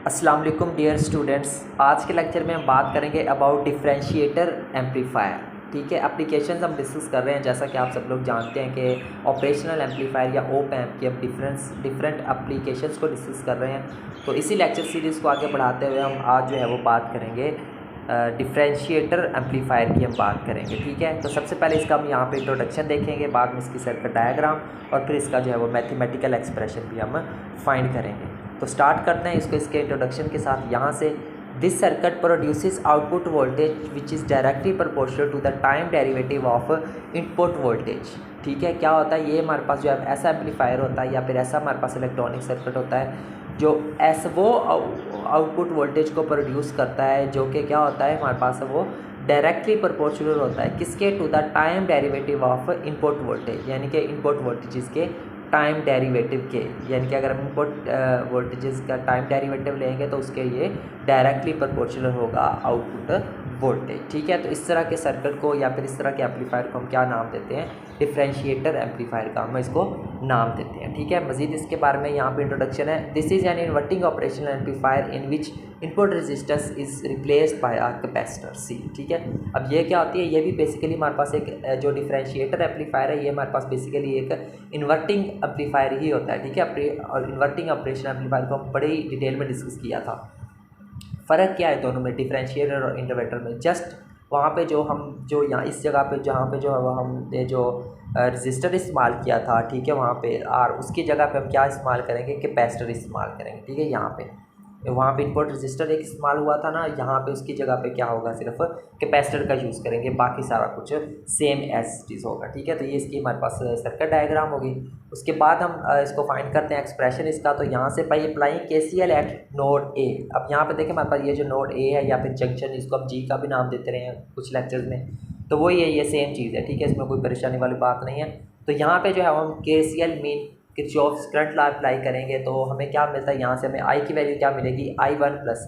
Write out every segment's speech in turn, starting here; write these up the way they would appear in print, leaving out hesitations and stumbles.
अस्सलाम वालेकुम dear students. आज के लेक्चर में हम बात करेंगे अबाउट डिफरेंशिएटर एम्पलीफायर। ठीक है, एप्लीकेशंस हम डिस्कस कर रहे हैं। जैसा कि आप सब लोग जानते हैं कि ऑपरेशनल एम्पलीफायर या ओप एम्प की हम डिफरेंट एप्लीकेशंस को डिस्कस कर रहे हैं। तो इसी लेक्चर सीरीज़ को आगे बढ़ाते हुए हम आज जो है वो बात करेंगे डिफरेंशिएटर एम्पलीफायर की हम बात करेंगे। ठीक है, तो सबसे पहले इसका हम यहाँ पे इंट्रोडक्शन देखेंगे, बाद में इसकी सर्किट डायग्राम और फिर इसका जो है वो मैथमेटिकल एक्सप्रेशन भी हम फाइंड करेंगे। तो स्टार्ट करते हैं इसको इसके इंट्रोडक्शन के साथ। यहाँ से this circuit produces output voltage which is directly proportional to the time derivative of input voltage. ठीक है, क्या होता है, ये हमारे पास जो है ऐसा एम्पलीफायर होता है या फिर ऐसा हमारे पास इलेक्ट्रॉनिक सर्किट होता है जो वो आउटपुट वोल्टेज को प्रोड्यूस करता है, जो कि क्या होता है हमारे पास वो डायरेक्टली प्रोपोर्शनल होता है किसके, to the time derivative of input voltage, यानी कि इनपुट वोल्टेज के टाइम डेरिवेटिव के, यानी कि अगर हम इनपुट वोल्टेजेस का टाइम डेरिवेटिव लेंगे तो उसके ये डायरेक्टली प्रोपोर्शनल होगा आउटपुट वोल्टेज। ठीक है, तो इस तरह के सर्किट को या फिर इस तरह के एम्पलीफायर को हम क्या नाम देते हैं, डिफरेंशिएटर एम्पलीफायर का हम इसको नाम देते हैं। ठीक है, मज़ीद इसके बारे में यहाँ पे इंट्रोडक्शन है। This is an inverting operational amplifier in which input resistance is replaced by a capacitor C. ठीक है, अब ये क्या होती है, ये भी बेसिकली हमारे पास एक जो डिफरेंशिएटर एम्पलीफायर है ये हमारे पास बेसिकली एक इन्वर्टिंग एम्पलीफायर ही होता है। ठीक है, और इन्वर्टिंग ऑपरेशनल एम्पलीफायर को हम बड़ी डिटेल में डिस्कस किया था। फ़र्क क्या है दोनों में, डिफरेंशिएटर और इन्वर्टर में, जस्ट वहाँ पे जो यहाँ इस जगह पे जहाँ पे जो है हमने जो रजिस्टर इस्तेमाल किया था, ठीक है, वहाँ पे और उसकी जगह पे हम क्या इस्तेमाल करेंगे, कैपेसिटर इस्तेमाल करेंगे। ठीक है, वहाँ पे इनपुट रजिस्टर एक इस्तेमाल हुआ था ना, यहाँ पे उसकी जगह पे क्या होगा, सिर्फ कैपेसिटर का यूज़ करेंगे, बाकी सारा कुछ सेम एज इट इज़ होगा। ठीक है, तो ये इसकी हमारे पास सर्किट डायग्राम होगी। उसके बाद हम इसको फाइंड करते हैं एक्सप्रेशन इसका। तो यहाँ से by applying KCL eight node A. अब यहाँ पे देखें हमारे पास ये जो नोड ए है या फिर जंक्शन, इसको हम जी का भी नाम देते रहे हैं कुछ लेक्चर्स में, तो वही है, ये सेम चीज़ है। ठीक है, इसमें कोई परेशानी वाली बात नहीं है। तो यहाँ पे जो है हम KCL mean Kirchhoff's current law apply करेंगे तो हमें क्या मिलता है, यहाँ से हमें आई की वैल्यू क्या मिलेगी, I1 प्लस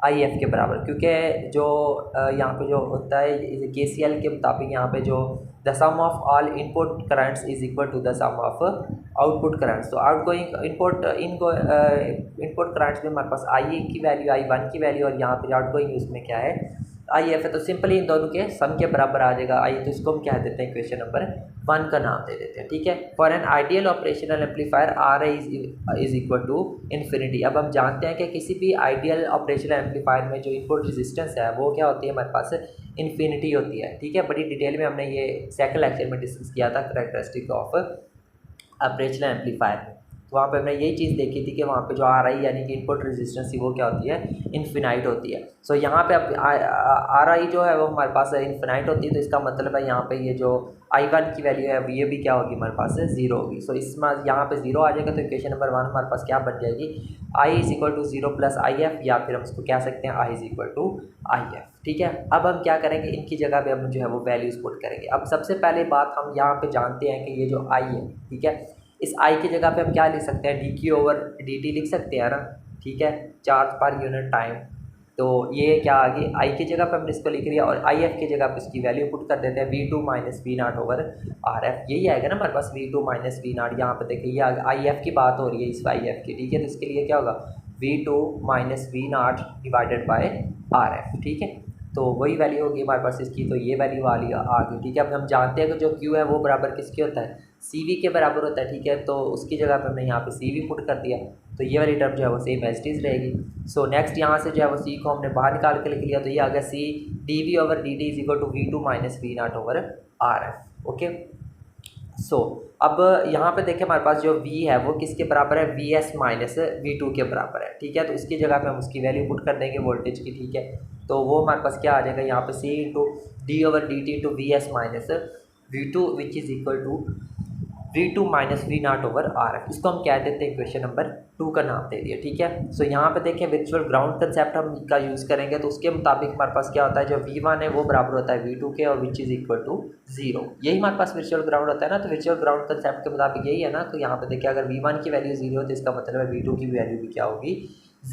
IF के बराबर, क्योंकि जो यहाँ पे जो होता है KCL के मुताबिक यहाँ पे जो the sum of all input currents is equal to the sum of output currents. तो आउटगोइंग इनपुट करंट्स में हमारे पास I की वैल्यू, I1 की वैल्यू और यहाँ पे आउटगोइंग उसमें क्या है, IF है। तो सिंपली इन दोनों के सम के बराबर आ जाएगा आई, तो इसको हम क्या देते हैं, इक्वेशन नंबर 1 का नाम दे देते हैं। ठीक है, for an ideal operational amplifier R is equal to infinity. अब हम जानते हैं कि किसी भी आइडियल ऑपरेशनल एम्पलीफायर में जो इनपुट रेजिस्टेंस है वो क्या होती है, हमारे पास इन्फिनिटी होती है। ठीक है, बड़ी डिटेल में हमने ये सेकंड लेक्चर में डिस्कस किया था, करैक्टरिस्टिक ऑफ ऑपरेशनल एम्पलीफायर में। तो वहाँ पे हमने यही चीज़ देखी थी कि वहाँ पे जो आर आई यानी कि इनपुट रेजिस्टेंस वो क्या होती है, इन्फिनाइट होती है। सो यहाँ पे अब आर आई जो है वो हमारे पास इन्फिनाइट होती है, तो इसका मतलब है यहाँ पे ये जो I1 की वैल्यू है ये भी क्या होगी, हमारे पास 0 होगी। सो इसमें यहाँ पे 0 आ जाएगा, तो इक्वेशन नंबर 1 हमारे पास क्या बन जाएगी, I is equal to 0 plus IF, या फिर हम इसको कह सकते हैं I is equal to IF। ठीक है, अब हम क्या करेंगे, इनकी जगह पे हम जो है वो वैल्यूज पुट करेंगे। अब सबसे पहले बात हम यहाँ पे जानते हैं कि ये जो I है, ठीक है, इस I की जगह पे हम क्या लिख सकते हैं, dq/dt लिख सकते हैं ना। ठीक है, चार्ज पर यूनिट टाइम, तो ये क्या आ गई, I की जगह पे हमने इसको लिख लिया और IF की जगह पे इसकी वैल्यू पुट कर देते हैं V2 minus V0 over RF। यही आएगा ना हमारे पास V2 माइनस V0। यहाँ पे देखिए ये IF की बात हो रही है, इस IF की। ठीक है, तो इसके लिए क्या होगा, V2 minus V0 divided by RF। ठीक है, तो वही वैल्यू होगी हमारे पास इसकी, तो ये वैल्यू वाली आ गई। ठीक है, अब हम जानते हैं कि जो Q है वो बराबर किसके होता है, CV के बराबर होता है। ठीक है, तो उसकी जगह पे हमने यहाँ पे CV पुट कर दिया, तो ये वाली टर्म जो है वो सेम एज इट इज़ रहेगी। सो नेक्स्ट यहाँ से जो है वो C को हमने बाहर निकाल के लिख लिया, तो ये आ गया C dV/dt is equal to V2 minus V0 over RF। Okay, so अब यहाँ पे देखें हमारे पास जो V है वो किसके बराबर है, VS माइनस V2 के बराबर है। ठीक है, तो इसकी जगह पे हम उसकी वैल्यू पुट कर देंगे वोल्टेज की। ठीक है, तो वो हमारे पास क्या आ जाएगा, यहाँ पे C into d/dt into VS minus V2 which is equal to V2 minus V0 over RF। इसको हम क्या देते हैं, इक्वेशन नंबर 2 का नाम दे दिया। ठीक है, सो यहाँ पे देखें वर्चुअल ग्राउंड कंसेप्ट हम का यूज़ करेंगे, तो उसके मुताबिक हमारे पास क्या होता है, जो V1 है वो बराबर होता है V2 के और विच इज़ इक्वल टू 0। यही हमारे पास वर्चुअल ग्राउंड होता है ना, तो वर्चुअल ग्राउंड कंसेप्ट के मुताबिक यही है ना। तो यहाँ पे देखिए अगर V1 की वैल्यू 0 है तो इसका मतलब है V2 की वैल्यू भी क्या होगी,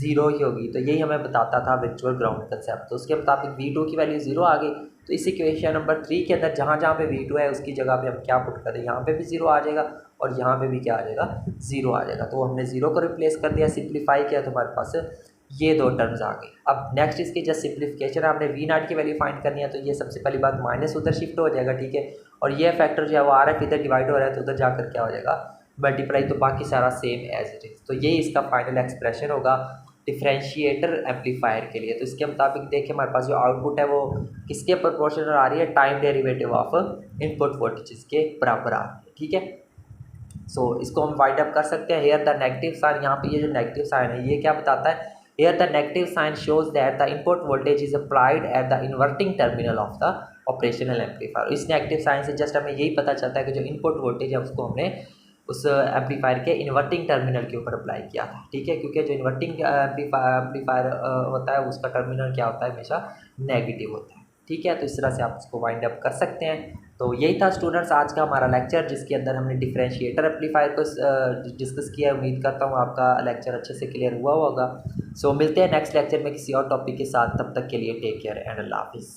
0 ही होगी। तो यही हमें बताता था वर्चुअल ग्राउंड कंसेप्ट। तो उसके मुताबिक V2 की वैल्यू 0 आ गई, तो इस इक्वेशन नंबर 3 के अंदर जहाँ जहाँ पे V2 है उसकी जगह पे हम क्या पुट करें, यहाँ पे भी 0 आ जाएगा और यहाँ पे भी क्या आ जाएगा, 0 आ जाएगा। तो हमने 0 को रिप्लेस कर दिया, सिंप्लीफाई किया, तो हमारे पास ये दो टर्म्स आ गई। अब नेक्स्ट इसकी जस्ट सिंप्लीफिकेशन है, आपने वी नाट की वैल्यू फाइंड करनी है, तो ये सबसे पहली बात माइनस उधर शिफ्ट हो जाएगा, ठीक है। और ये फैक्टर जो है वो आर एफ इधर डिवाइड हो रहा है, तो उधर जाकर क्या हो जाएगा मल्टीप्लाई, तो बाकी सारा सेम एज इट इज़। तो ये इसका फाइनल एक्सप्रेशन होगा डिफरेंशिएटर एम्पलीफायर के लिए। तो इसके मुताबिक देखिए हमारे पास जो आउटपुट है वो किसके प्रोपोर्शनल आ रही है, time derivative of input voltage के बराबर आ रही है, ठीक है। सो इसको हम वाइंड अप कर सकते हैं। हेयर द नेगेटिव साइन, यहाँ पे ये जो नेगेटिव साइन है ये क्या बताता है, here the negative sign shows that the input voltage is applied at the inverting terminal of the operational amplifier. इस नेगेटिव साइन से जस्ट हमें यही पता चलता है कि जो इनपुट वोल्टेज है उसको हमने उस एम्पलीफायर के इन्वर्टिंग टर्मिनल के ऊपर अप्लाई किया था, ठीक है। क्योंकि जो इन्वर्टिंग एम्पलीफायर होता है उसका टर्मिनल क्या होता है, हमेशा नेगेटिव होता है, ठीक है। तो इस तरह से आप इसको वाइंड अप कर सकते हैं। तो यही था स्टूडेंट्स आज का हमारा लेक्चर, जिसके अंदर हमने डिफरेंशिएटर एम्पलीफायर को डिस्कस किया। उम्मीद करता हूँ आपका लेक्चर अच्छे से क्लियर हुआ होगा। सो मिलते हैं नेक्स्ट लेक्चर में किसी और टॉपिक के साथ, तब तक के लिए टेक केयर एंड अल्लाह हाफिज़।